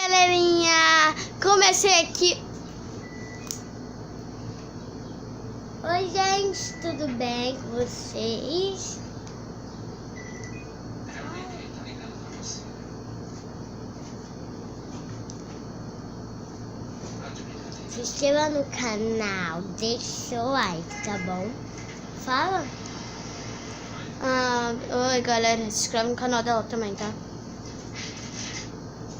galerinha, comecei aqui. Oi gente, tudo bem com vocês? Se inscreva no canal, deixe seu like, tá bom? Fala. Oi galera, se inscreve no canal dela também, tá?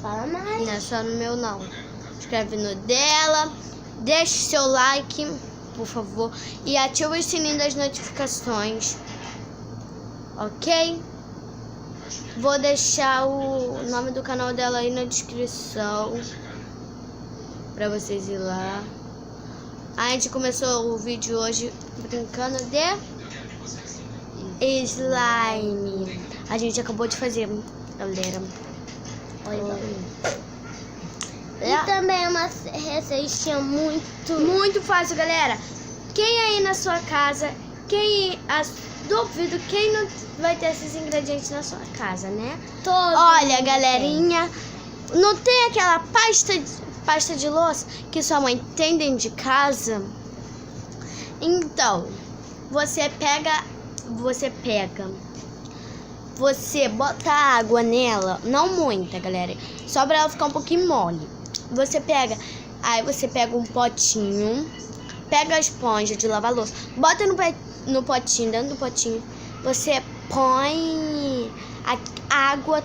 Fala mais. Não é só no meu não. Se inscreve no dela, deixe seu like, por favor, e ativa o sininho das notificações, ok? Vou deixar o nome do canal dela aí na descrição pra vocês ir lá. A gente começou o vídeo hoje brincando de slime. A gente acabou de fazer, galera. E também é uma receitinha muito fácil, galera. Quem aí na sua casa, duvido quem não vai ter esses ingredientes na sua casa, né? Olha, galerinha, não tem aquela pasta de louça que sua mãe tem dentro de casa? Então, você bota água nela, não muita, galera, só pra ela ficar um pouquinho mole. Aí você pega um potinho, pega a esponja de lavar louça, bota no potinho, dentro do potinho, você põe a água,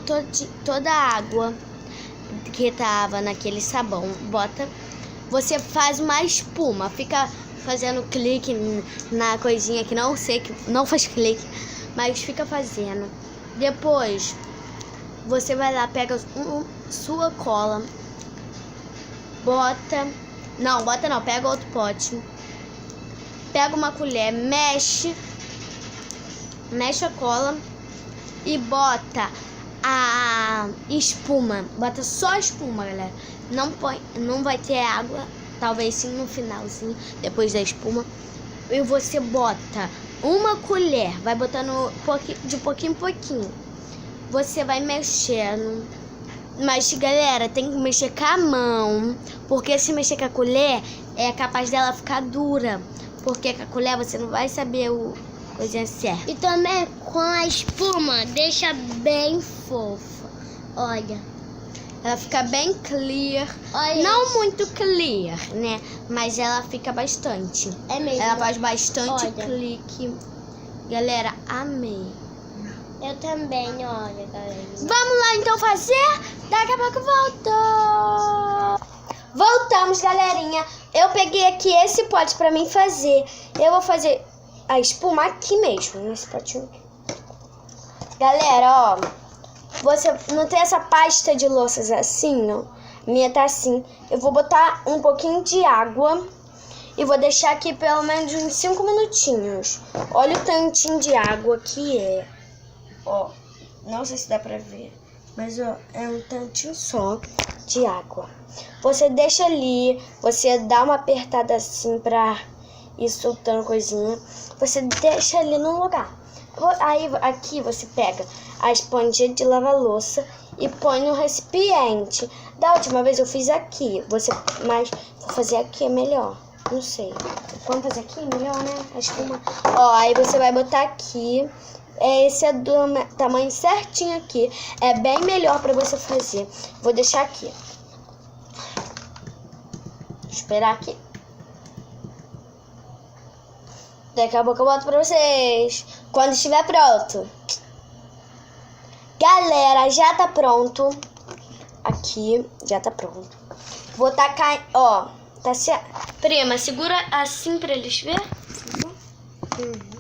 toda a água que tava naquele sabão, você faz uma espuma, fica fazendo clique na coisinha que não sei, que não faz clique, mas fica fazendo. Depois, você vai lá, pega sua cola, pega outro pote, pega uma colher, mexe a cola e bota a espuma, bota só a espuma, galera. Não vai ter água, talvez sim no finalzinho, depois da espuma. E você bota uma colher, vai botando de pouquinho em pouquinho. Você vai mexendo. Mas, galera, tem que mexer com a mão, porque se mexer com a colher, é capaz dela ficar dura. Porque com a colher você não vai saber o coisinha certa. E também com a espuma, deixa bem fofa. Olha. Ela fica bem clear. Olha, não muito clear, né? Mas ela fica bastante. É mesmo. Ela faz bastante clique. Galera, amei. Eu também, olha, galera. Vamos lá então fazer? Daqui a pouco voltou. Voltamos, galerinha. Eu peguei aqui esse pote pra mim fazer. Eu vou fazer a espuma aqui mesmo, nesse potinho aqui. Galera, ó. Você não tem essa pasta de louças assim, ó. Minha tá assim. Eu vou botar um pouquinho de água e vou deixar aqui pelo menos uns 5 minutinhos. Olha o tantinho de água que é. Ó, não sei se dá pra ver, mas ó, é um tantinho só de água. Você deixa ali, você dá uma apertada assim pra ir soltando coisinha. Você deixa ali no lugar. Aí aqui você pega a esponja de lavar louça e põe no recipiente. Da última vez eu fiz aqui, mas vou fazer aqui é melhor. Não sei. Vamos fazer aqui melhor, né? A espuma. Ó, aí você vai botar aqui. Esse é do tamanho certinho aqui. É bem melhor pra você fazer. Vou deixar aqui. Esperar aqui. Daqui a pouco eu boto pra vocês. Quando estiver pronto. Galera, já tá pronto. Aqui, já tá pronto. Vou tacar, ó. Tá certo. Prima, segura assim pra eles verem.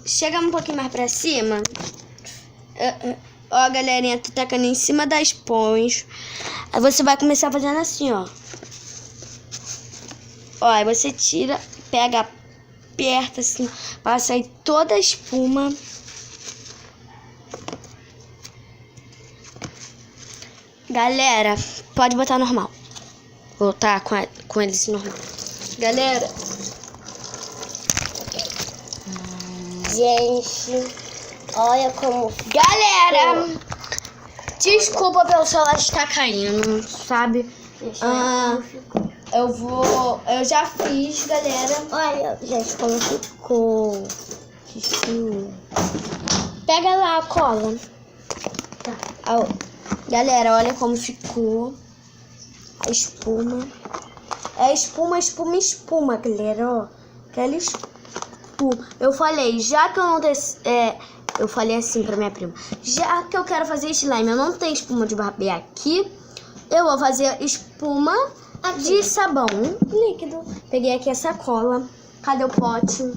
Chega um pouquinho mais pra cima. Ó, galerinha, tô tacando em cima da esponja. Aí você vai começar fazendo assim, ó. Ó, aí você tira, pega, aperta assim, pra sair toda a espuma. Galera, pode botar normal. Vou botar com eles normal. Galera. Gente, olha como... Galera, Desculpa pelo celular estar caindo, sabe? Eu já fiz, galera. Olha, gente, como ficou. Pega lá a cola. Tá. Galera, olha como ficou a espuma. É espuma, galera, ó. Aquela espuma. Eu falei, já que eu não tenho... eu falei assim pra minha prima. Já que eu quero fazer slime, eu não tenho espuma de barbear aqui. Eu vou fazer espuma de sabão líquido. Peguei aqui essa cola. Cadê o pote?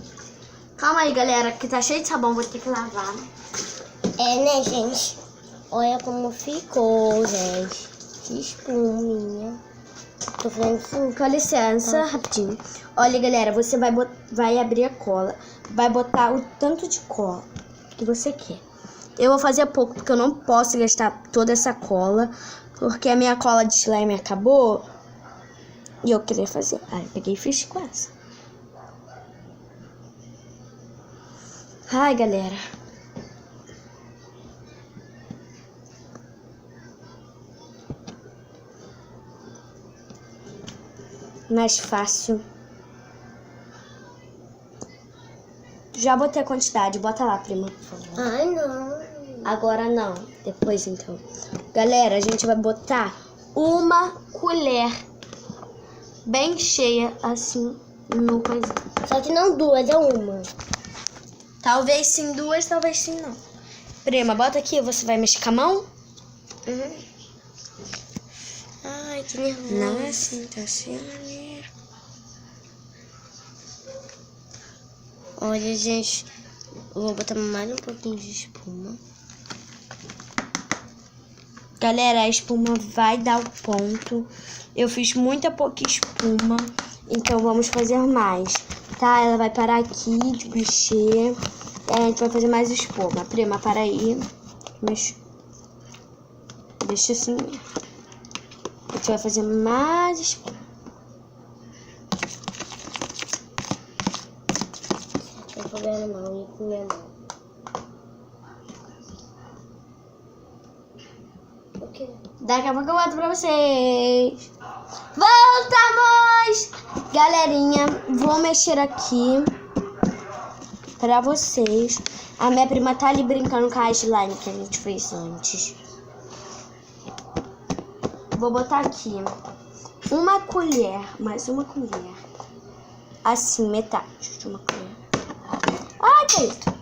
Calma aí, galera, que tá cheio de sabão. Vou ter que lavar. Né, gente? Olha como ficou, gente. Que espuminha. Tô fazendo assim. Com licença, rapidinho. Olha, galera, você vai abrir a cola. Vai botar o tanto de cola que você quer. Eu vou fazer pouco, porque eu não posso gastar toda essa cola. Porque a minha cola de slime acabou. E eu queria fazer. Aí eu peguei e fiz com essa. Ai, galera. Mais fácil. Já botei a quantidade. Bota lá, prima, por favor. Ai, não. Agora não. Depois, então. Galera, a gente vai botar uma colher bem cheia, assim, no coisinho. Só que não duas, é uma. Talvez sim duas, talvez sim não. Prima, bota aqui. Você vai mexer com a mão? Ai, que nervoso. Não é assim, tá assim. Olha, gente, eu vou botar mais um pouquinho de espuma. Galera, a espuma vai dar o ponto. Eu fiz muita pouca espuma, então vamos fazer mais, tá? Ela vai parar aqui de mexer. A gente vai fazer mais espuma. Prima, para aí. Deixa assim. A gente vai fazer mais espuma. Não tem problema não, ia comer não. O quê? Daqui a pouco eu boto pra vocês. Voltamos! Galerinha, vou mexer aqui pra vocês. A minha prima tá ali brincando com a slime que a gente fez antes. Vou botar aqui uma colher, mais uma colher. Assim, metade de uma colher. Ai, Peito!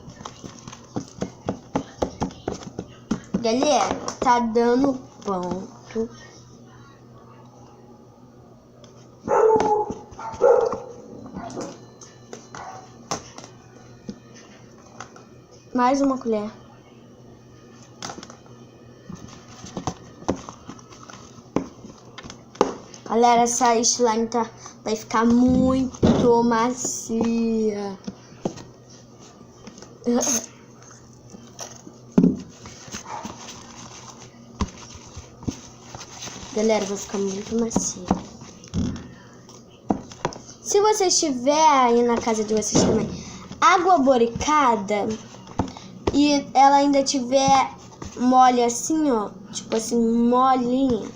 Galera, tá dando ponto. Mais uma colher. Galera, essa slime vai ficar muito macia. Galera, vai ficar muito macia. Se você estiver aí na casa de vocês também, água boricada, e ela ainda tiver mole assim, ó, tipo assim, molinha,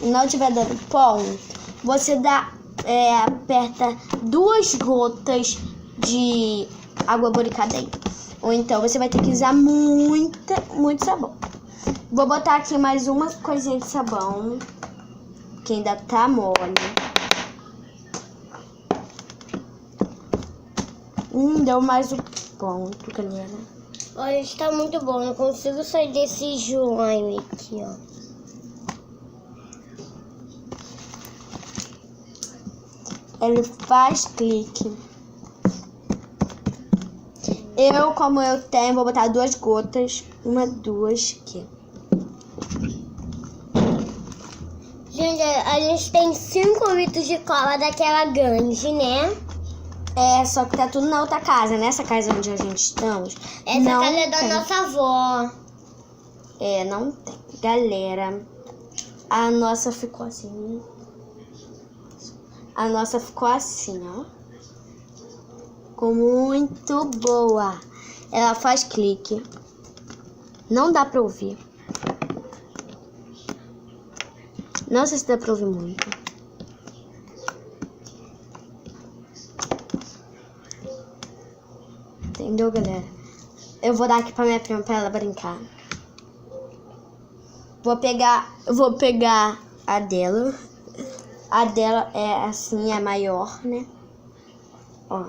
e não tiver dando ponto, você aperta 2 gotas de água boricada aí. Ou então você vai ter que usar muito sabão. Vou botar aqui mais uma coisinha de sabão, que ainda tá mole. Deu mais um ponto, galera. Olha, está muito bom. Não consigo sair desse slime aqui, ó. Ele faz clique. Como eu tenho, vou botar 2 gotas. 1, 2 aqui. Gente, a gente tem 5 litros de cola daquela grande, né? Só que tá tudo na outra casa. Nessa casa onde a gente estamos. Essa não casa é da tem. nossa avó. Não tem. Galera, a nossa ficou assim. A nossa ficou assim, ó. Ficou muito boa. Ela faz clique. Não dá pra ouvir. Não sei se dá pra ouvir muito. Entendeu, galera? Eu vou dar aqui pra minha prima pra ela brincar. Vou pegar a dela. A dela é assim, é maior, né? Ó.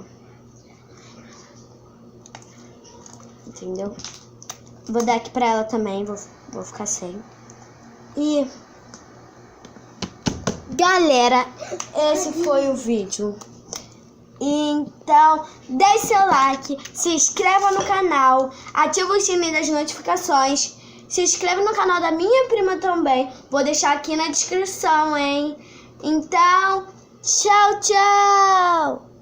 Entendeu? Vou dar aqui pra ela também, vou ficar sem. E galera, esse foi o vídeo. Então, deixe seu like, se inscreva no canal, ativa o sininho das notificações, se inscreva no canal da minha prima também, vou deixar aqui na descrição, hein? Então, tchau, tchau!